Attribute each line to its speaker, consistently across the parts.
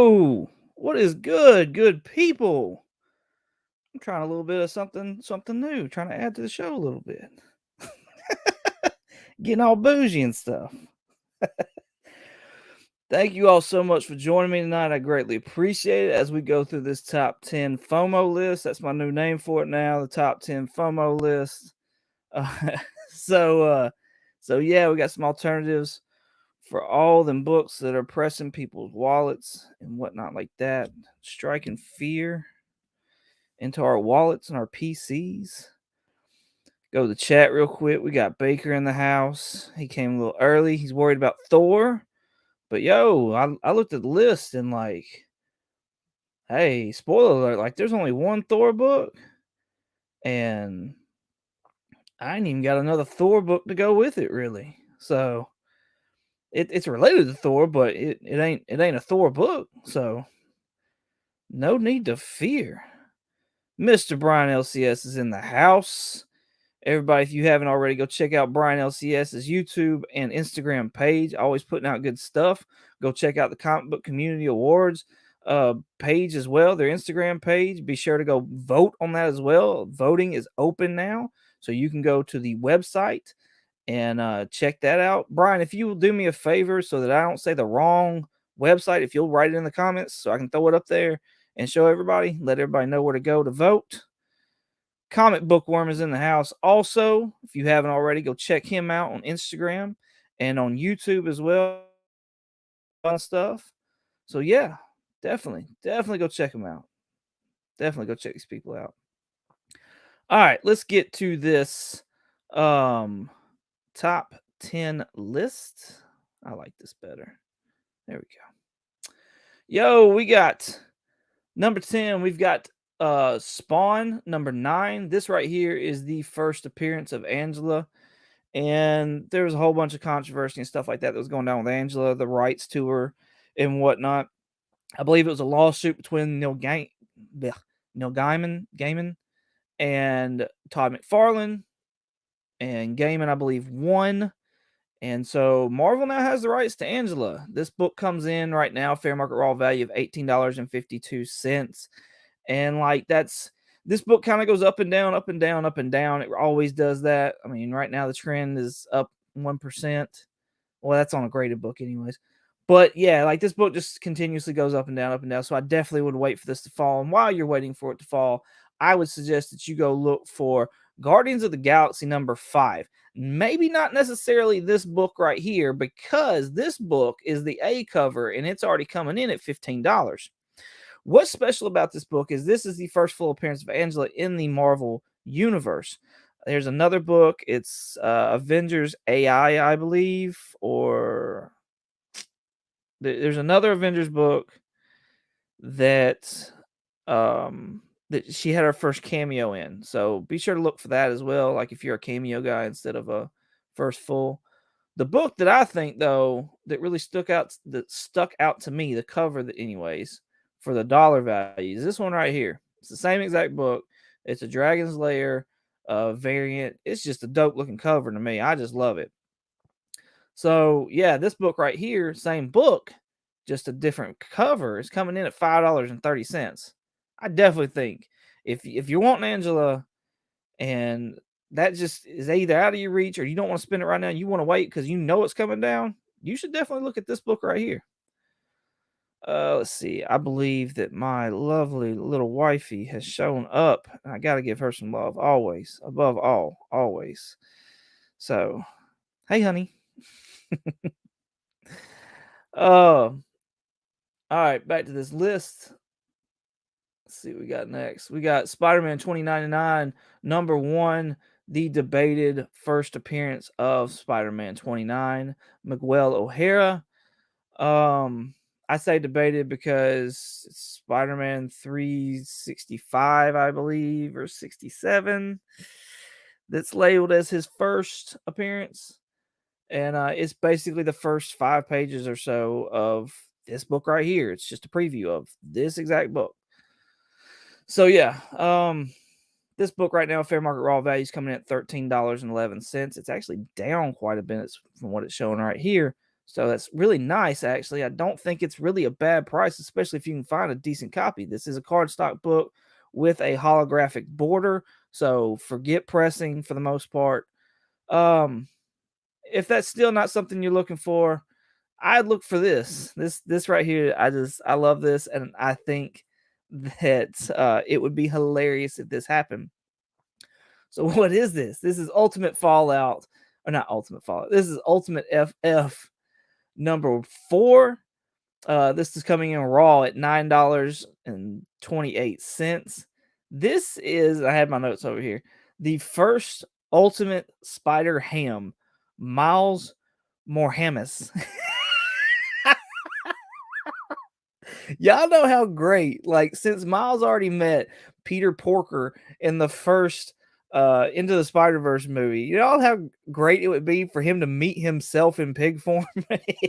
Speaker 1: Yo, what is good people? I'm trying a little bit of something new, trying to add to the show a little bit. Getting all bougie and stuff. Thank you all so much for joining me tonight. I greatly appreciate it as we go through this top 10 FOMO list. That's my new name for it now, the top 10 FOMO list. Uh, so, uh, so yeah, we got some alternatives for all them books that are pressing people's wallets and whatnot like that, striking fear into our wallets and our PCs. Go to the chat real quick. We got Baker in the house. He came a little early. He's worried about Thor. But yo, I looked at the list and like, hey, spoiler alert, like there's only one Thor book. And I ain't even got another Thor book to go with it, really. So it's related to Thor, but it ain't a Thor book. So no need to fear. Mr. Brian LCS is in the house. Everybody, if you haven't already, go check out Brian LCS's YouTube and Instagram page. Always putting out good stuff. Go check out the Comic Book Community Awards page as well, their Instagram page. Be sure to go vote on that as well. Voting is open now, so you can go to the website and check that out. Brian, if you will do me a favor so that I don't say the wrong website, if you'll write it in the comments so I can throw it up there and show everybody, let everybody know where to go to vote. Comic Bookworm is in the house. Also, if you haven't already, go check him out on Instagram and on YouTube as well. Fun stuff. So yeah, definitely go check him out. Definitely go check these people out. All right, let's get to this top 10 list. I like this better. There we go. Yo, we got number 10. We've got Spawn number 9. This right here is the first appearance of Angela, and there was a whole bunch of controversy and stuff like that was going down with Angela, the rights to her and whatnot. I believe it was a lawsuit between Neil Gaiman and Todd McFarlane, and Gaiman, I believe, won. And so Marvel now has the rights to Angela. This book comes in right now, fair market raw value of $18.52. And like this book kind of goes up and down, up and down, up and down. It always does that. I mean, right now the trend is up 1%. Well, that's on a graded book anyways. But yeah, like this book just continuously goes up and down, up and down. So I definitely would wait for this to fall. And while you're waiting for it to fall, I would suggest that you go look for Guardians of the Galaxy number 5. Maybe not necessarily this book right here, because this book is the A cover and it's already coming in at $15. What's special about this book is this is the first full appearance of Angela in the Marvel universe. There's another book. It's Avengers AI, I believe, or there's another Avengers book that that she had her first cameo in. So be sure to look for that as well. Like if you're a cameo guy instead of a first full. The book that I think though that really stuck out to me, the cover that anyways, for the dollar value is this one right here. It's the same exact book. It's a Dragon's Lair variant. It's just a dope looking cover to me. I just love it. So yeah, this book right here, same book, just a different cover, is coming in at $5.30. I definitely think if you're wanting Angela and that just is either out of your reach or you don't want to spend it right now, you want to wait because you know it's coming down, you should definitely look at this book right here. Let's see. I believe that my lovely little wifey has shown up. I got to give her some love always, above all, always. So, hey, honey. All right, back to this list. Let's see what we got next. We got SpiderMan 2099, number 1, the debated first appearance of SpiderMan 29, Miguel O'Hara. I say debated because it's Spider-Man 365, I believe, or 67, that's labeled as his first appearance. And it's basically the first 5 pages or so of this book right here. It's just a preview of this exact book. So yeah, this book right now, fair market raw value is coming in at $13.11. It's actually down quite a bit from what it's showing right here. So that's really nice, actually. I don't think it's really a bad price, especially if you can find a decent copy. This is a cardstock book with a holographic border, so forget pressing for the most part. Um, if that's still not something you're looking for, I'd look for this. This right here. I love this, and I think that it would be hilarious if this happened. So what is this? This is Ultimate Fallout, or not Ultimate Fallout. This is Ultimate FF number 4. This is coming in raw at $9.28. This is, I had my notes over here, the first Ultimate Spider Ham, Miles Morhamus. Y'all know how great, like, since Miles already met Peter Porker in the first Into the Spider-Verse movie, you know how great it would be for him to meet himself in pig form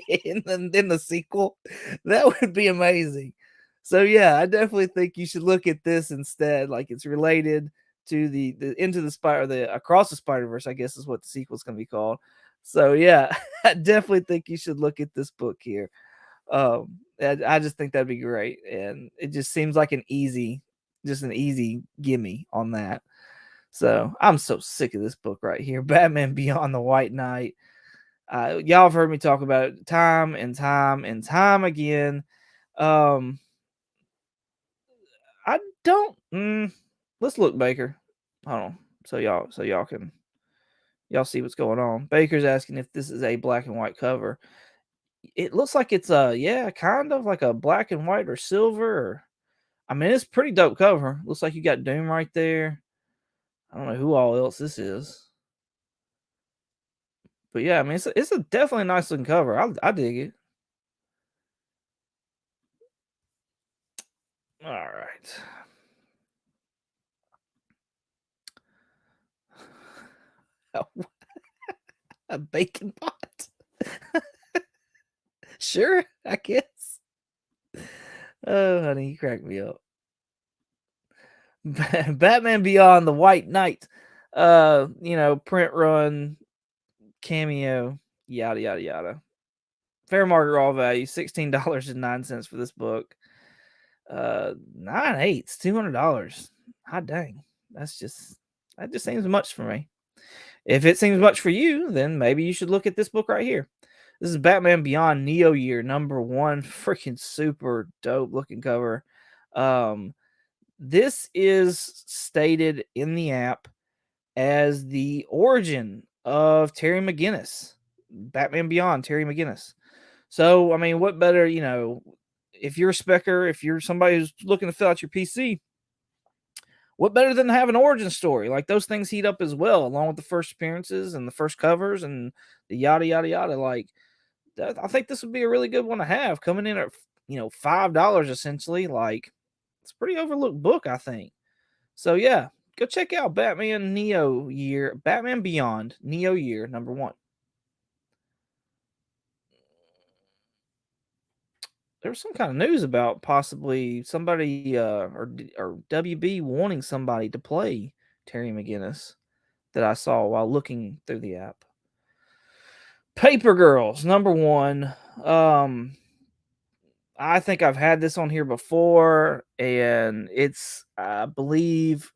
Speaker 1: in the sequel? That would be amazing. So yeah, I definitely think you should look at this instead. Like, it's related to the Into the Spider, the Across the Spider-Verse, I guess is what the sequel's gonna be called. So yeah, I definitely think you should look at this book here. I just think that'd be great, and it just seems like just an easy gimme on that. So I'm so sick of this book right here, Batman Beyond the White Knight. Y'all have heard me talk about it time and time and time again. Um, I don't. Let's look, Baker. Hold on, so y'all can see what's going on. Baker's asking if this is a black and white cover. It looks like it's yeah, kind of like a black and white or silver. I mean, it's pretty dope cover. Looks like you got Doom right there. I don't know who all else this is, but yeah, I mean, it's a definitely nice looking cover. I dig it. All right. A bacon pot. Sure, I guess. Oh, honey, you crack me up. Batman Beyond the White Knight. Print run, cameo, yada yada yada. Fair market raw value, $16.09 for this book. 9/8, $200. Hot dang. That just seems much for me. If it seems much for you, then maybe you should look at this book right here. This is Batman Beyond Neo Year number 1. Freaking super dope looking cover. This is stated in the app as the origin of Terry McGinnis. Batman Beyond, Terry McGinnis. So, I mean, what better, if you're a specker, if you're somebody who's looking to fill out your PC, what better than to have an origin story? Like, those things heat up as well, along with the first appearances and the first covers and the yada yada yada. Like, I think this would be a really good one to have, coming in at $5 essentially. Like, it's a pretty overlooked book, I think. So yeah, go check out Batman Beyond Neo Year number 1. There was some kind of news about possibly somebody or WB wanting somebody to play Terry McGinnis that I saw while looking through the app. Paper Girls number 1. I think I've had this on here before, and it's, I believe,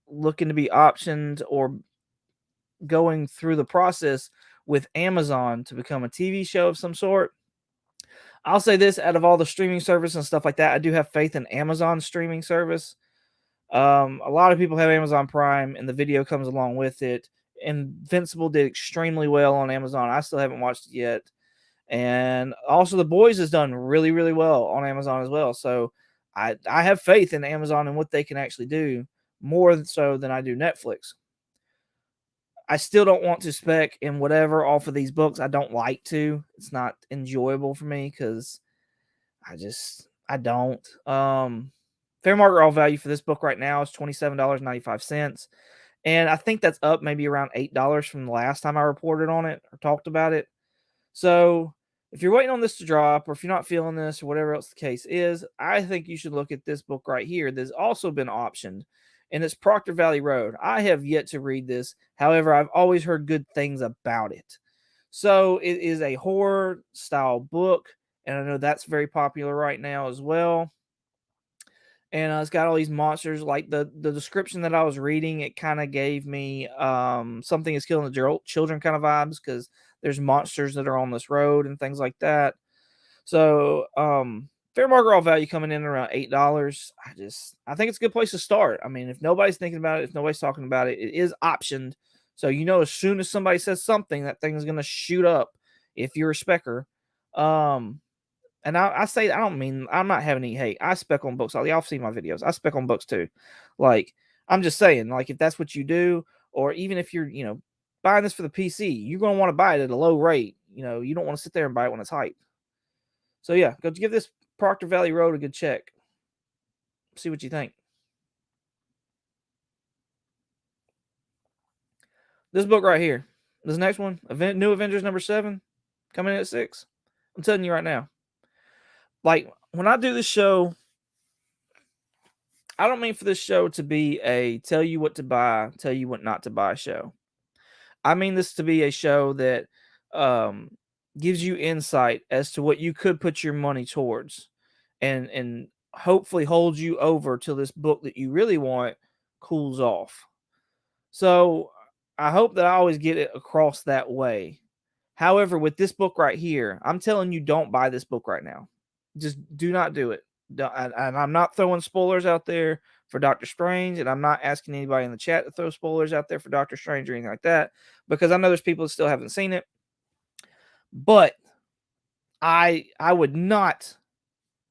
Speaker 1: looking to be optioned or going through the process with Amazon to become a TV show of some sort. I'll say this, out of all the streaming service and stuff like that, I do have faith in Amazon streaming service. A lot of people have Amazon Prime, and the video comes along with it. Invincible did extremely well on Amazon. I still haven't watched it yet. And also, The Boys has done really, really well on Amazon as well. So I have faith in Amazon and what they can actually do, more so than I do Netflix. I still don't want to spec in whatever off of these books. I don't like to. It's not enjoyable for me because I don't. Fair market raw value for this book right now is $27.95. And I think that's up maybe around $8 from the last time I reported on it or talked about it. So if you're waiting on this to drop, or if you're not feeling this, or whatever else the case is, I think you should look at this book right here that's also been optioned, and it's Proctor Valley Road. I have yet to read this. However, I've always heard good things about it. So it is a horror style book, and I know that's very popular right now as well. And it's got all these monsters. Like the description that I was reading, it kind of gave me something is killing the children kind of vibes, because there's monsters that are on this road and things like that. So fair market raw value coming in around $8. I think it's a good place to start. I mean, if nobody's thinking about it, if nobody's talking about it, it is optioned. So as soon as somebody says something, that thing is gonna shoot up if you're a specker. And I say, I don't mean, I'm not having any hate. I spec on books. Y'all see my videos. I spec on books too. Like, I'm just saying, like, if that's what you do, or even if you're, buying this for the PC, you're going to want to buy it at a low rate. You don't want to sit there and buy it when it's hype. So yeah, go give this Proctor Valley Road a good check. See what you think. This book right here, this next one, New Avengers #7, coming in at 6. I'm telling you right now. Like, when I do this show, I don't mean for this show to be a tell you what to buy, tell you what not to buy show. I mean this to be a show that um, gives you insight as to what you could put your money towards, and hopefully hold you over till this book that you really want cools off. So I hope that I always get it across that way. However, with this book right here, I'm telling you, don't buy this book right now. Just do not do it. And I'm not throwing spoilers out there for Doctor Strange, and I'm not asking anybody in the chat to throw spoilers out there for Doctor Strange or anything like that, because I know there's people that still haven't seen it. But I would not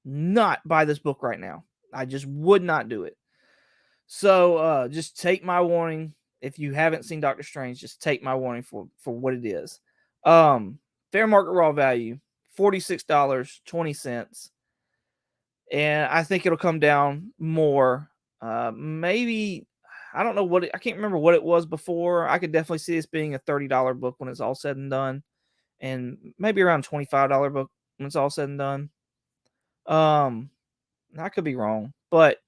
Speaker 1: buy this book right now. I just would not do it. So just take my warning. If you haven't seen Doctor Strange, just take my warning for what it is. Fair market raw value, $46.20. And I think it'll come down more. Maybe, I don't know I can't remember what it was before. I could definitely see this being a $30 book when it's all said and done, and maybe around $25 book when it's all said and done. I could be wrong, but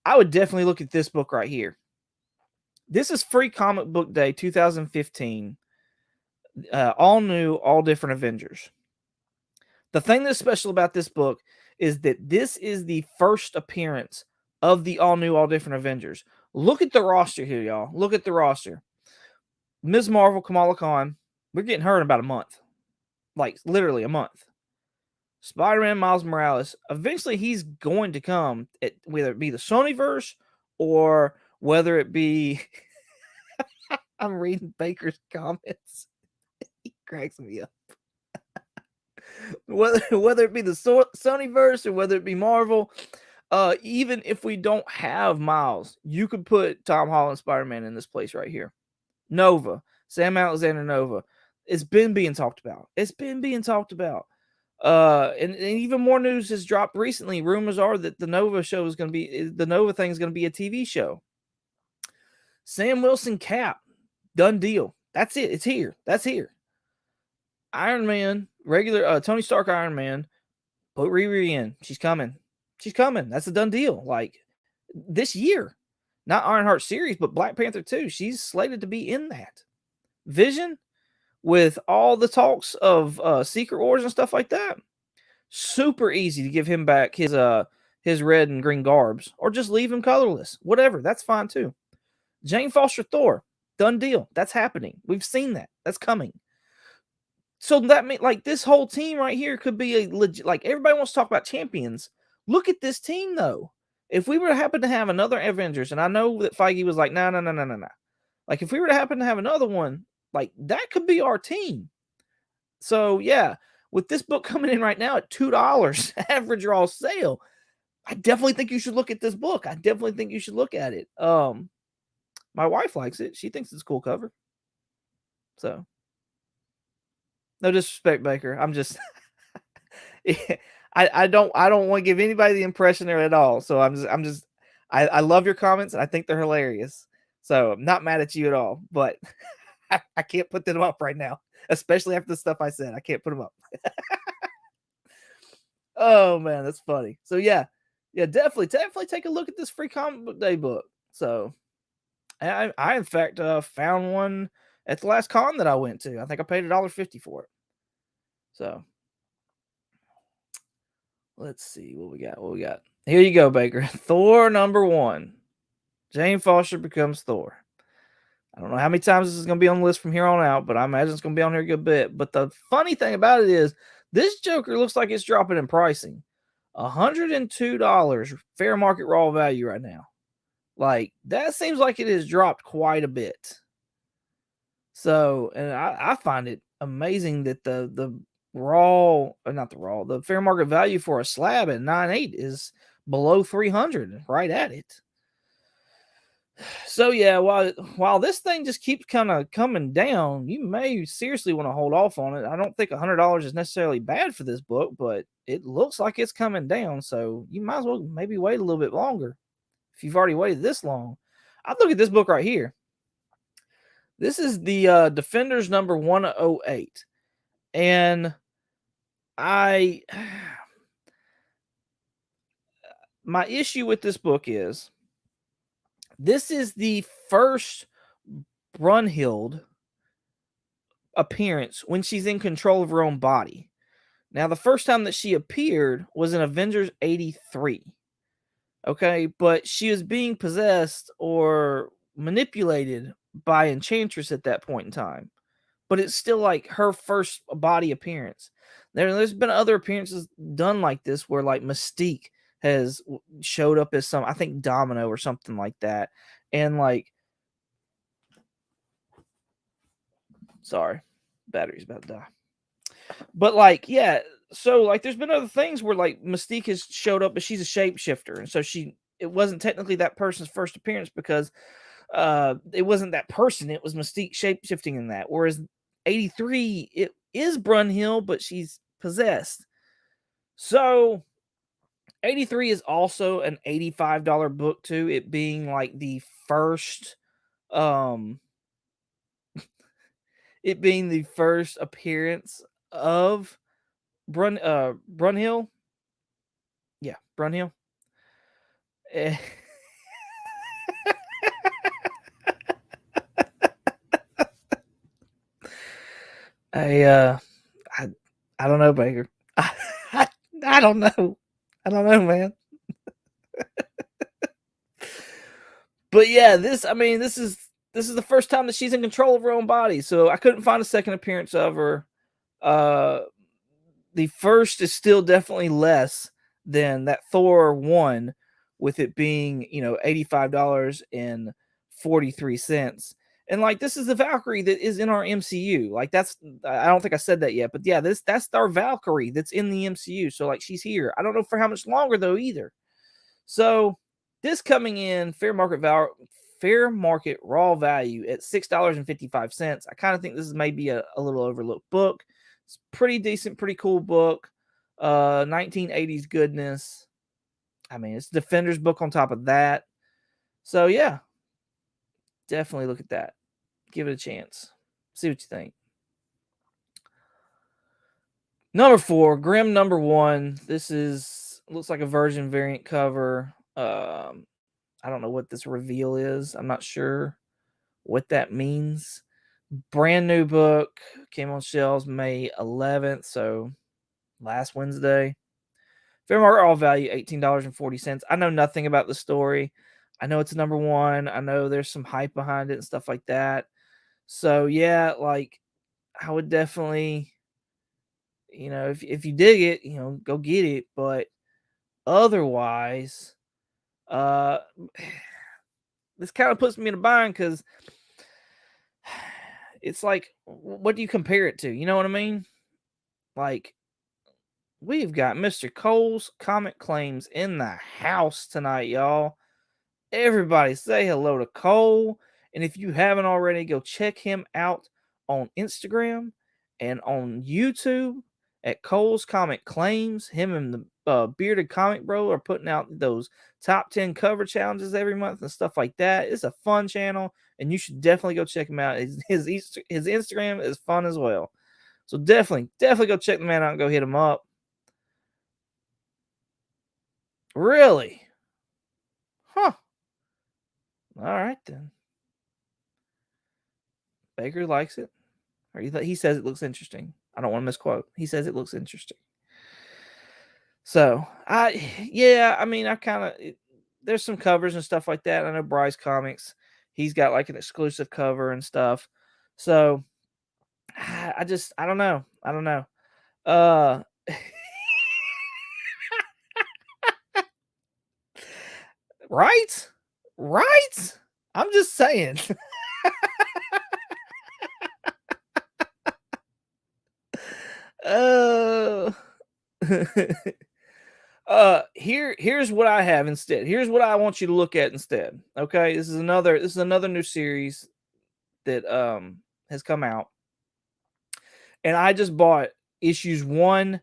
Speaker 1: I would definitely look at this book right here. This is Free Comic Book Day 2015. All new, all different Avengers. The thing that's special about this book is that this is the first appearance of the all new, all different Avengers. Look at the roster here, y'all. Look at the roster. Ms. Marvel, Kamala Khan. We're getting her in about a month. Like, literally a month. Spider-Man, Miles Morales. Eventually, he's going to come, whether it be the Sonyverse or whether it be... I'm reading Baker's comments. He cracks me up. Whether it be the Sonyverse or whether it be Marvel, even if we don't have Miles, you could put Tom Holland Spider-Man in this place right here. Nova, Sam Alexander Nova. It's been being talked about. And even more news has dropped recently. Rumors are that the Nova thing is going to be a TV show. Sam Wilson Cap, done deal. That's it. It's here. That's here. Iron Man, regular Tony Stark Iron Man, put Riri in. She's coming. That's a done deal. Like, this year. Not Ironheart series, but Black Panther 2. She's slated to be in that. Vision, with all the talks of Secret Wars and stuff like that, super easy to give him back his red and green garbs, or just leave him colorless. Whatever. That's fine too. Jane Foster Thor, done deal. That's happening. We've seen that. That's coming. So that means, like, this whole team right here could be a legit. Like, everybody wants to talk about champions. Look at this team, though. If we were to happen to have another Avengers, and I know that Feige was like, no. Like, if we were to happen to have another one, like, that could be our team. So, yeah, with this book coming in right now at $2 average raw sale, I definitely think you should look at this book. I definitely think you should look at it. My wife likes it. She thinks it's a cool cover. So, no disrespect, Baker. I'm just I don't want to give anybody the impression there at all. So I love your comments and I think they're hilarious. So I'm not mad at you at all, but I can't put them up right now, especially after the stuff I said. I can't put them up. Oh man, that's funny. So yeah, definitely take a look at this Free Comic Book Day book. So I in fact found one at the last con that I went to. I think I paid $1.50 for it. So let's see what we got. What we got? Here you go, Baker. Thor #1. Jane Foster becomes Thor. I don't know how many times this is going to be on the list from here on out, but I imagine it's going to be on here a good bit. But the funny thing about it is, this Joker looks like it's dropping in pricing. $102 fair market raw value right now. Like, that seems like it has dropped quite a bit. So, and I find it amazing that the fair market value for a slab at 9.8 is below 300, right at it. So yeah, while this thing just keeps kind of coming down, you may seriously want to hold off on it. I don't think $100 is necessarily bad for this book, but it looks like it's coming down. So you might as well maybe wait a little bit longer if you've already waited this long. I'd look at this book right here. This is the Defenders number 108, and my issue with this book is this is the first Brunhild appearance when she's in control of her own body. Now, the first time that she appeared was in Avengers 83. Okay, but she was being possessed or manipulated by Enchantress at that point in time. But it's still like her first body appearance. There's been other appearances done like this where like Mystique has showed up as I think Domino or something like that. And like, sorry, battery's about to die. But like, yeah, so like there's been other things where like Mystique has showed up, but she's a shapeshifter. And so it wasn't technically that person's first appearance because it wasn't that person, it was Mystique shapeshifting in that. Whereas 83, it is Brunhild, but she's possessed. So 83 is also an $85 book too, it being like the first it being the first appearance of Brunhild. Yeah, Brunhild. Eh, I I don't know, Baker. I don't know. I don't know, man. But yeah, this is the first time that she's in control of her own body. So I couldn't find a second appearance of her. The first is still definitely less than that Thor 1, with it being, $85.43. And like, this is the Valkyrie that is in our MCU. Like, I don't think I said that yet, but yeah, that's our Valkyrie that's in the MCU. So like, she's here. I don't know for how much longer though either. So this coming in fair market raw value at $6.55. I kind of think this is maybe a little overlooked book. It's pretty decent, pretty cool book. 1980s goodness. I mean, it's Defender's book on top of that. So yeah, definitely look at that. Give it a chance. See what you think. Number 4, Grimm #1. This looks like a version variant cover. I don't know what this reveal is. I'm not sure what that means. Brand new book. Came on shelves May 11th, so last Wednesday. Fair market all value $18.40. I know nothing about the story. I know it's #1. I know there's some hype behind it and stuff like that. So yeah, like, I would definitely, if you dig it, go get it. But otherwise, uh this kind of puts me in a bind because it's like, what do you compare it to? You know what I mean? Like, we've got Mr. Cole's Comic Claims in the house tonight, y'all. Everybody say hello to Cole. And if you haven't already, go check him out on Instagram and on YouTube at Cole's Comic Claims. Him and the Bearded Comic Bro are putting out those top 10 cover challenges every month and stuff like that. It's a fun channel, and you should definitely go check him out. His Instagram is fun as well. So definitely go check the man out and go hit him up. Really? Huh. All right then. Baker likes it, or he says it looks interesting. I don't want to misquote. He says it looks interesting. So yeah, I mean, I kind of there's some covers and stuff like that. I know Bryce Comics, he's got like an exclusive cover and stuff. So I don't know. I don't know. Uh, right, right. I'm just saying. uh, here's what I have instead. Here's what I want you to look at instead. Okay, this is another new series that has come out, and I just bought issues 1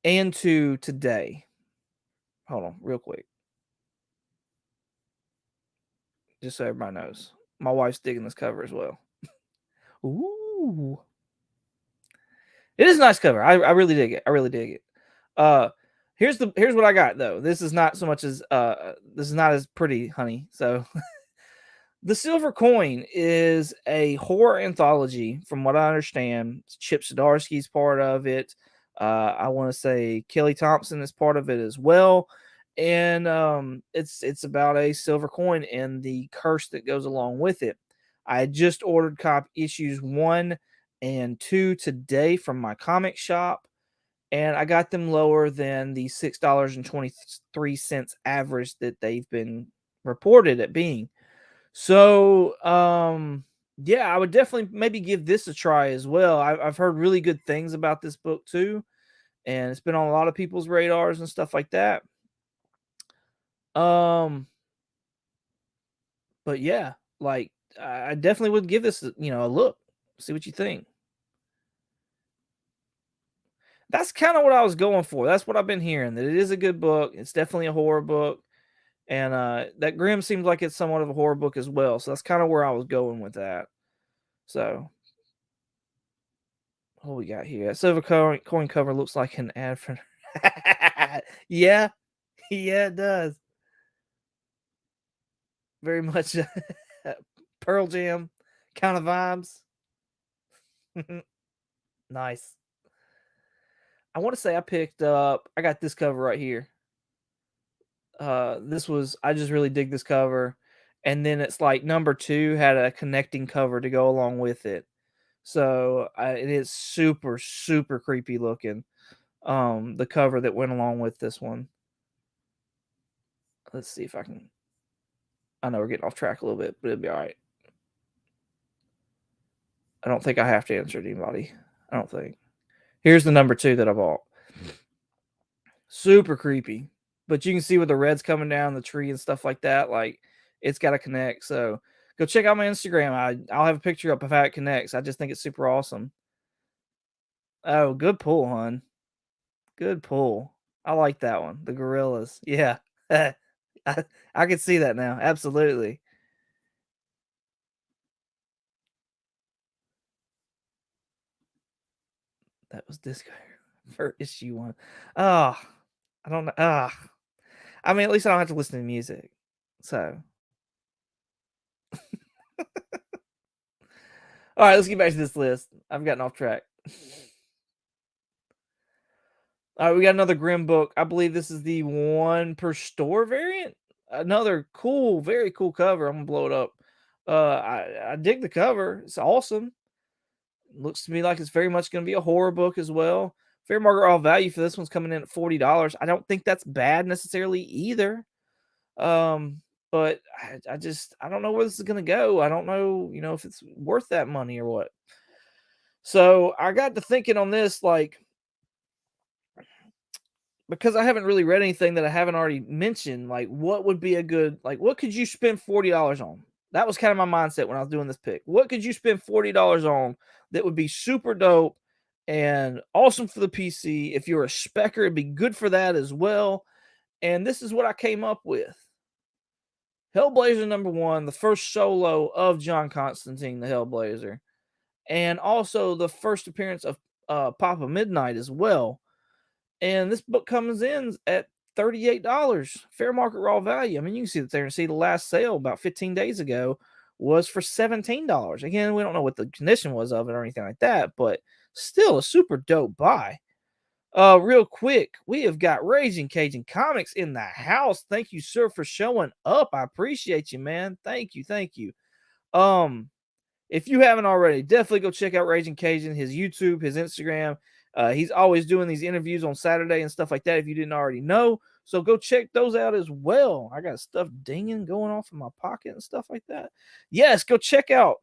Speaker 1: and 2 today. Hold on, real quick, just so everybody knows. My wife's digging this cover as well. Ooh, it is a nice cover. I really dig it. I really dig it. Uh, here's what I got though. This is not so much as this is not as pretty, honey. So The Silver Coin is a horror anthology, from what I understand. Chip Zdarsky's part of it. I want to say Kelly Thompson is part of it as well, and it's about a silver coin and the curse that goes along with it. I just ordered issues 1 and 2 today from my comic shop, and I got them lower than the $6.23 average that they've been reported at being. So, yeah, I would definitely maybe give this a try as well. I've heard really good things about this book too, and it's been on a lot of people's radars and stuff like that. Um, but yeah, like I definitely would give this, a look, see what you think. That's kind of what I was going for. That's what I've been hearing. That it is a good book. It's definitely a horror book, and that Grimm seems like it's somewhat of a horror book as well. So that's kind of where I was going with that. So what we got here? That silver coin cover looks like an ad for. Yeah, yeah, it does. Very much Pearl Jam kind of vibes. Nice. I want to say I got this cover right here. I just really dig this cover. And then it's like number 2 had a connecting cover to go along with it. So it is super, super creepy looking. The cover that went along with this one. Let's see if I can. I know we're getting off track a little bit, but it'll be all right. I don't think I have to answer to anybody. I don't think. Here's the number 2 that I bought. Super creepy, but you can see with the reds coming down the tree and stuff like that. Like it's got to connect. So go check out my Instagram. I'll have a picture up of how it connects. I just think it's super awesome. Oh, good pull, hon. Good pull. I like that one. The gorillas. Yeah. I, I can see that now. Absolutely. That was disco for issue 1. Oh, I don't know. I mean, at least I don't have to listen to music. So, all right, let's get back to this list. I've gotten off track. All right, we got another Grimm book. I believe this is the 1 per store variant. Another cool, very cool cover. I'm gonna blow it up. I dig the cover. It's awesome. Looks to me like it's very much gonna be a horror book as well. Fair market all value for this one's coming in at $40. I don't think that's bad necessarily either. Um, but I don't know where this is gonna go. I don't know, if it's worth that money or what. So I got to thinking on this, like, because I haven't really read anything that I haven't already mentioned, like what would be a good, like what could you spend $40 on? That was kind of my mindset when I was doing this pick. What could you spend $40 on that would be super dope and awesome for the PC? If you're a specker, it'd be good for that as well. And this is what I came up with. Hellblazer #1, the first solo of John Constantine, the Hellblazer, and also the first appearance of Papa Midnight as well. And this book comes in at $38, fair market raw value. I mean, you can see that there and see the last sale about 15 days ago was for $17. Again, we don't know what the condition was of it or anything like that, but still a super dope buy. Real quick, we have got Raging Cajun Comics in the house. Thank you, sir, for showing up. I appreciate you, man. Thank you, thank you. If you haven't already, definitely go check out Raging Cajun, his YouTube, his Instagram. He's always doing these interviews on Saturday and stuff like that if you didn't already know. So go check those out as well. I got stuff dinging going off in my pocket and stuff like that. Yes, go check out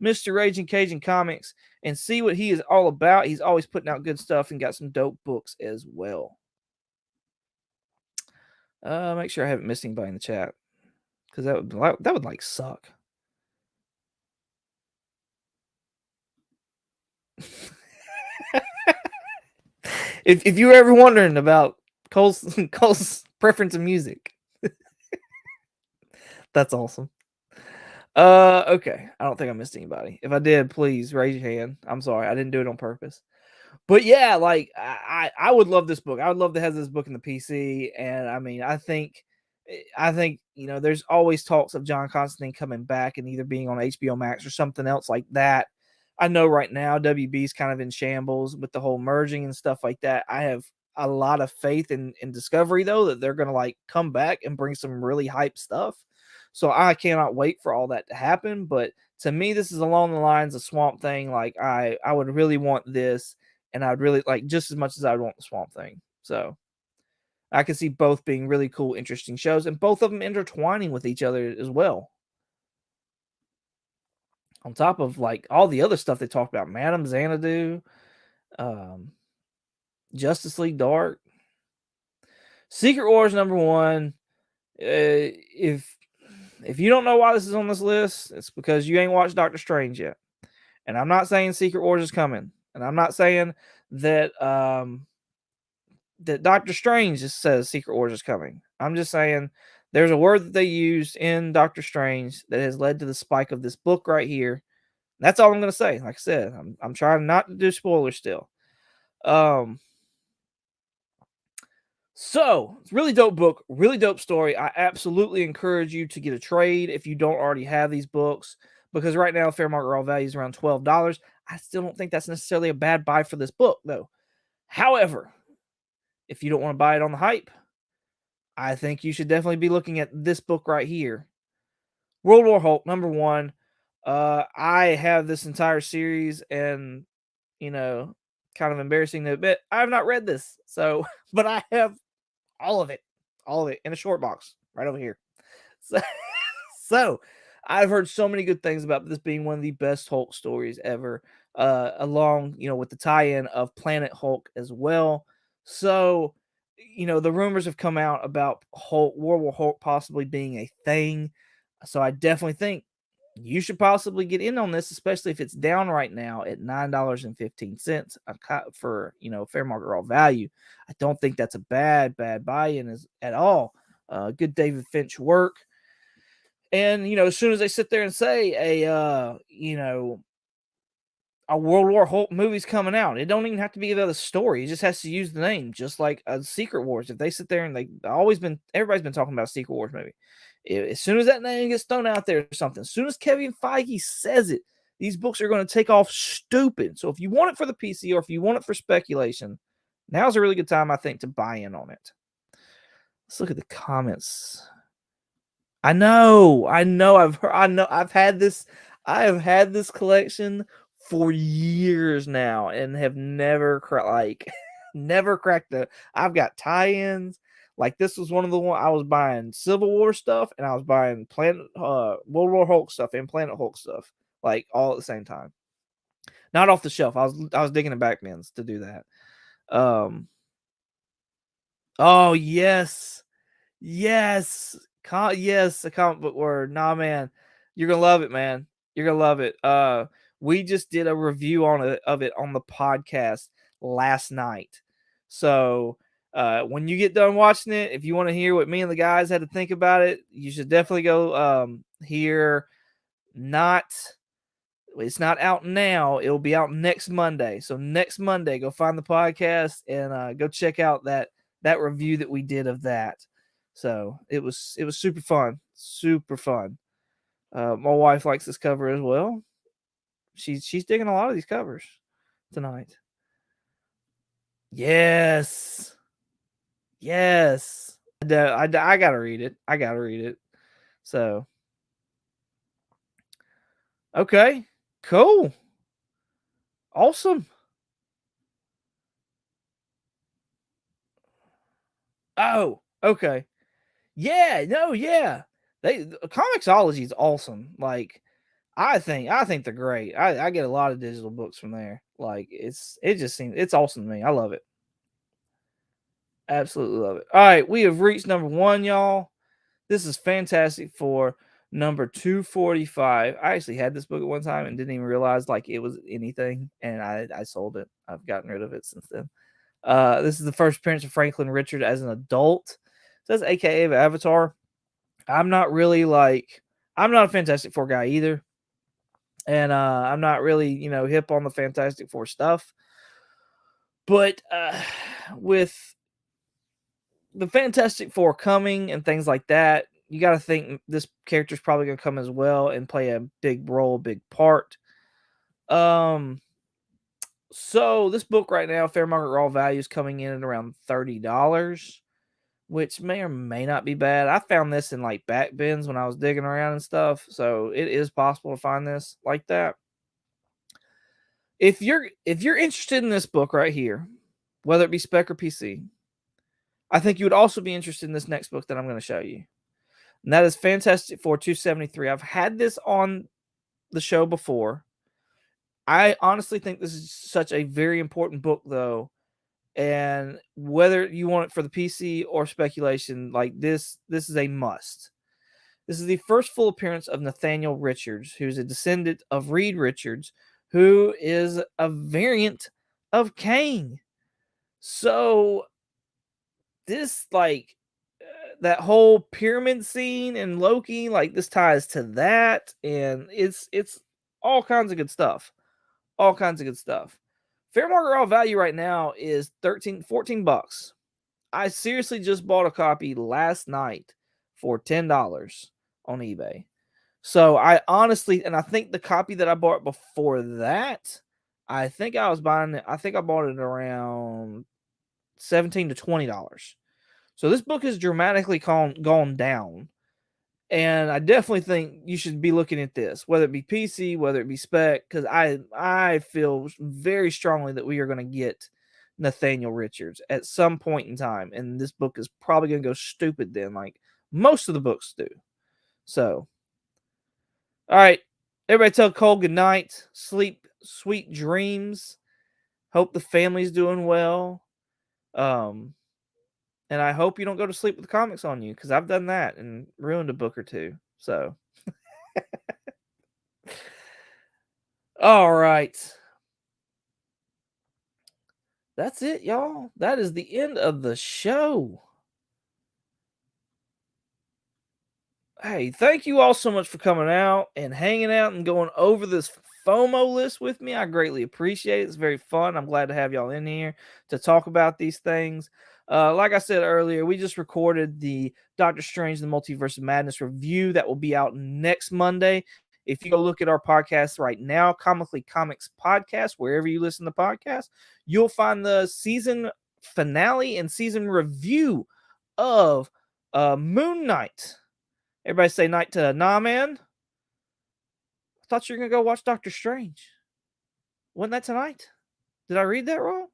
Speaker 1: Mr. Raging Cajun Comics and see what he is all about. He's always putting out good stuff and got some dope books as well. Make sure I haven't missed anybody in the chat because that would like suck. if you were ever wondering about Cole's preference in music, that's awesome. Okay. I don't think I missed anybody. If I did, please raise your hand. I'm sorry. I didn't do it on purpose. But yeah, like I would love this book. I would love to have this book in the PC. And I mean, I think there's always talks of John Constantine coming back and either being on HBO Max or something else like that. I know right now WB's kind of in shambles with the whole merging and stuff like that. I have a lot of faith in Discovery though that they're gonna like come back and bring some really hype stuff. So I cannot wait for all that to happen. But to me, this is along the lines of Swamp Thing. Like I would really want this, and I'd really like just as much as I would want the Swamp Thing. So I can see both being really cool, interesting shows, and both of them intertwining with each other as well. On top of like all the other stuff they talked about, Madame Xanadu, Justice League Dark, Secret Wars #1. If you don't know why this is on this list, it's because you ain't watched Doctor Strange yet. And I'm not saying Secret Wars is coming, and I'm not saying that that Doctor Strange just says Secret Wars is coming. I'm just saying there's a word that they used in Doctor Strange that has led to the spike of this book right here. That's all I'm going to say. Like I said, I'm trying not to do spoilers still. So it's really dope book, really dope story. I absolutely encourage you to get a trade if you don't already have these books, because right now fair market raw value is around $12. I still don't think that's necessarily a bad buy for this book though. However, if you don't want to buy it on the hype, I think you should definitely be looking at this book right here. World War Hulk #1. I have this entire series, and kind of embarrassing to admit, I have not read this. So, but I have all of it in a short box right over here. So I've heard so many good things about this being one of the best Hulk stories ever, along, with the tie-in of Planet Hulk as well. So, the rumors have come out about World War Hulk possibly being a thing. So I definitely think you should possibly get in on this, especially if it's down right now at $9.15 for fair market raw value. I don't think that's a bad buy-in at all. Good David Finch work, and as soon as they sit there and say a World War Hulk movie's coming out, it don't even have to be about the story. It just has to use the name, just like Secret Wars. If they sit there and everybody's been talking about a Secret Wars movie. As soon as that name gets thrown out there or something, as soon as Kevin Feige says it, these books are going to take off stupid. So if you want it for the PC or if you want it for speculation, now's a really good time, I think, to buy in on it. Let's look at the comments. I have had this collection for years now and have never never cracked it. I've got tie-ins. Like this was one of the one I was buying Civil War stuff, and I was buying World War Hulk stuff and Planet Hulk stuff, like all at the same time. Not off the shelf. I was digging in back bins to do that. Oh yes. Yes. Yes, a comic book word. Nah, man. You're gonna love it, man. You're gonna love it. We just did a review of it on the podcast last night. So when you get done watching it, if you want to hear what me and the guys had to think about it, you should definitely go hear. It's not out now. It'll be out next Monday. So next Monday, go find the podcast and go check out that review that we did of that. So it was super fun. Super fun. My wife likes this cover as well. She's digging a lot of these covers tonight. Yes. Yes. I gotta read it. I gotta read it. So, okay. Cool. Awesome. Oh, okay. Yeah, no, yeah. Comixology is awesome. Like, I think they're great. I get a lot of digital books from there. Like, it just seems it's awesome to me. I love it. Absolutely love it. All right, we have reached number 1, y'all. This is Fantastic Four number 245. I actually had this book at one time and didn't even realize like it was anything, and I sold it. I've gotten rid of it since then. This is the first appearance of Franklin Richard as an adult. It says AKA of Avatar. I'm not really like I'm not a Fantastic Four guy either. And I'm not really, hip on the Fantastic Four stuff. But with the Fantastic Four coming and things like that, you got to think this character's probably going to come as well and play a big role, big part. Um, so this book right now, fair market raw value is coming in at around $30, which may or may not be bad. I found this in like back bins when I was digging around and stuff, so it is possible to find this like that. If you're interested in this book right here, whether it be spec or PC, I think you would also be interested in this next book that I'm going to show you. And that is Fantastic Four 273. I've had this on the show before. I honestly think this is such a very important book, though. And whether you want it for the PC or speculation, like this is a must. This is the first full appearance of Nathaniel Richards, who's a descendant of Reed Richards, who is a variant of Kang. So this that whole pyramid scene in Loki, like this ties to that, and it's all kinds of good stuff. All kinds of good stuff. Fair market raw value right now is 14 bucks. I seriously just bought a copy last night for $10 on eBay. So I honestly, and I think the copy that I bought before that, I think I was buying it. I think I bought it around $17 to $20. So this book has dramatically gone down. And I definitely think you should be looking at this, whether it be PC, whether it be spec, because I feel very strongly that we are going to get Nathaniel Richards at some point in time, and this book is probably going to go stupid then, like most of the books do. So, all right, everybody, tell Cole good night, sleep, sweet dreams. Hope the family's doing well. And I hope you don't go to sleep with comics on you, because I've done that and ruined a book or two. So, all right. That's it, y'all. That is the end of the show. Hey, thank you all so much for coming out and hanging out and going over this FOMO list with me. I greatly appreciate it. It's very fun. I'm glad to have y'all in here to talk about these things. Like I said earlier, we just recorded the Doctor Strange the Multiverse of Madness review that will be out next Monday. If you go look at our podcast right now, Comically Comics Podcast, wherever you listen to podcasts, you'll find the season finale and season review of Moon Knight. Everybody say night to Nah Man. I thought you were going to go watch Doctor Strange. Wasn't that tonight? Did I read that wrong?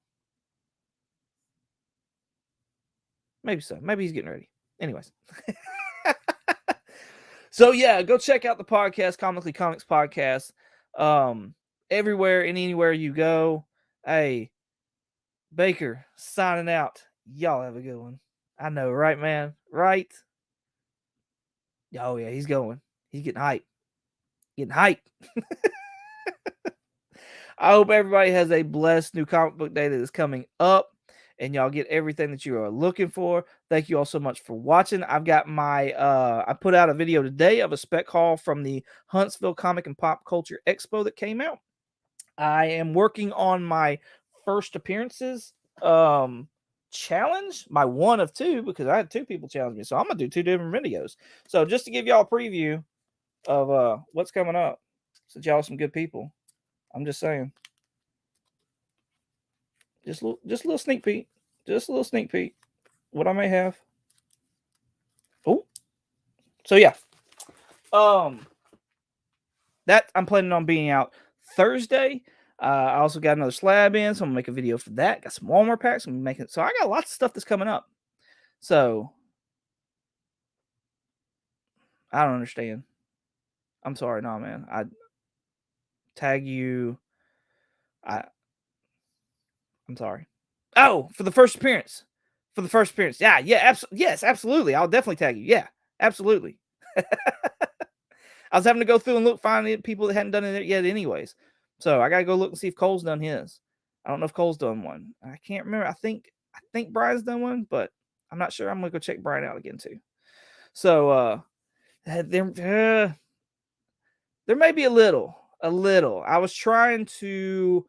Speaker 1: Maybe so. Maybe he's getting ready. Anyways. So yeah, go check out the podcast, Comically Comics Podcast. Everywhere and anywhere you go. Hey, Baker signing out. Y'all have a good one. I know, right, man? Right? Oh yeah, he's going. He's getting hyped. Getting hyped. I hope everybody has a blessed new comic book day that is coming up, and y'all get everything that you are looking for. Thank you all so much for watching. I've got my I put out a video today of a spec haul from the Huntsville Comic and Pop Culture Expo that came out. I am working on my first appearances challenge, my one of two, because I had two people challenge me. So I'm gonna do two different videos. So just to give y'all a preview, of what's coming up. Since y'all are some good people, I'm just saying. Just a little sneak peek. Just a little sneak peek. What I may have. Oh, so yeah. That I'm planning on being out Thursday. I also got another slab in, so I'm gonna make a video for that. Got some Walmart packs. I'm making so I got lots of stuff that's coming up. So I don't understand. I'm sorry, no man. I tag you. I'm sorry. Oh, for the first appearance. For the first appearance. Yeah, yes, absolutely. I'll definitely tag you. Yeah, absolutely. I was having to go through and look, find people that hadn't done it yet, anyways. So I gotta go look and see if Cole's done his. I don't know if Cole's done one. I can't remember. I think Brian's done one, but I'm not sure. I'm gonna go check Brian out again too. So there may be a little. I was trying to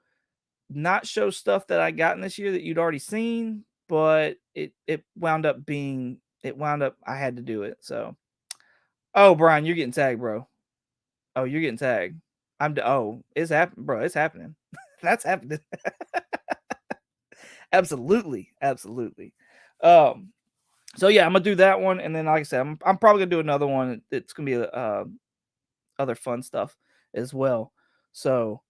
Speaker 1: not show stuff that I got in this year that you'd already seen, but it wound up I had to do it. So oh, Brian, you're getting tagged, bro. Oh, you're getting tagged. It's happening, bro. It's happening. That's happening. Absolutely. So yeah, I'm gonna do that one, and then like I said, I'm probably gonna do another one. It's gonna be other fun stuff as well. So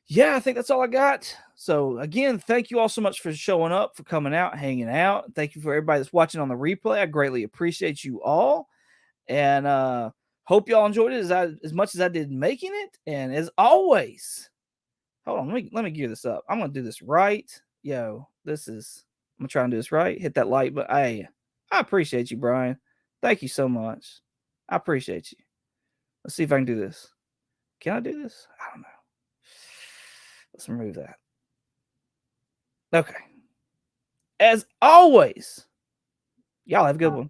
Speaker 1: yeah, I think that's all I got. So again, thank you all so much for showing up, for coming out, hanging out. Thank you for everybody that's watching on the replay. I greatly appreciate you all. And hope y'all enjoyed it as much as I did making it. And as always, hold on, let me gear this up. I'm gonna do this right. I'm gonna try and do this right. Hit that like button. Hey, I appreciate you, Brian. Thank you so much. I appreciate you. Let's see if I can do this. Can I do this? I don't know. Let's remove that. Okay. As always, y'all have a good one.